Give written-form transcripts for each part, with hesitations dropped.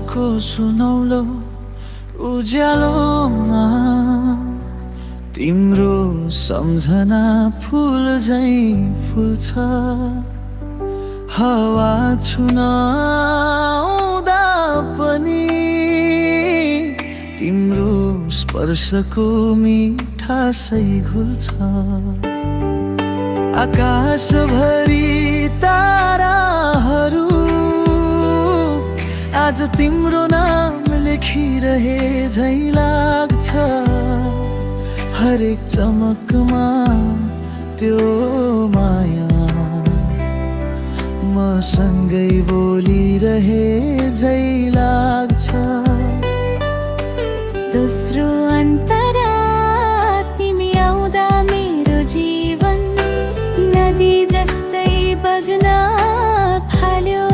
को सुनौलो उज्यालोमा तिम्रो सम्झना फुल झै फुल्छ। हावा छुन आउँदा पनि तिम्रो स्पर्शको मिठासै घुल्छ। आकाशभरि ताराहरू आज तिम्रो नाम लेखिरहे झै लाग्छ। हरेक चमकमा त्यो माया मसँगै बोलिरहे झै लाग्छ। दोस्रो अन्तरा तिमी आउँदा मेरो जीवन नदी जस्तै बग्न थाल्यो।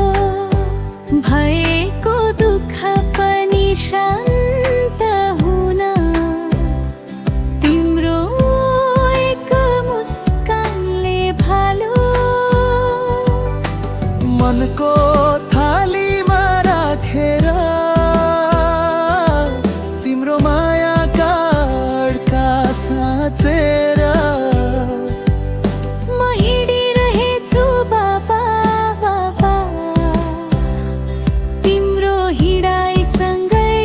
भएको दुःख पनि शान्त हुन तिम्रो एक मुस्कानले भाल्यो। मनको थालीमा राखेर तिम्रो मायाका अड्का साँचेर म हिँडिरहेछु बाबा बाबा तिम्रो हिँडाइसँगै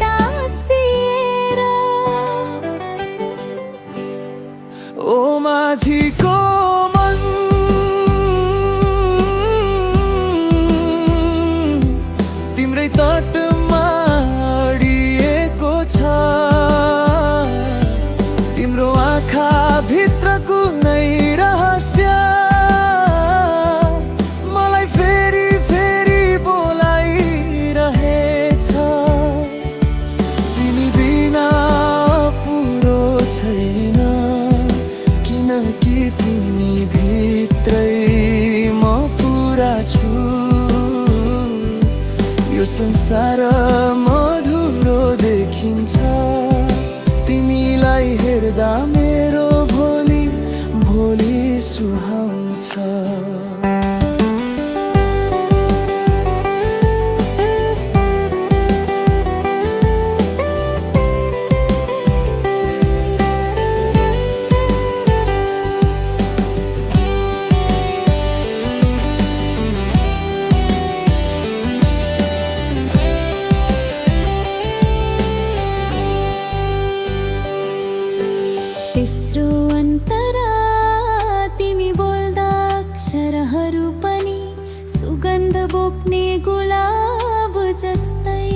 टाँसिएर। ओ माझीको मन तिम्रै तटमा अडिएको छ। तिम्रो आँखा भित्र कुनै रहस्य मलाई फेरि फेरि बोलाइरहेछ। तिमी बिना पुरो छैन किनकि तिमी भित्रै म पुरा छु। यो संसार मधुरो देखिन्छ तिमीलाई हेर्दा मेरो भोलि भोलि सुहाउँछ। तेस्रो अन्तरा तिमी बोल्दा अक्षरहरू पनि सुगन्ध बोक्ने गुलाब जस्तै।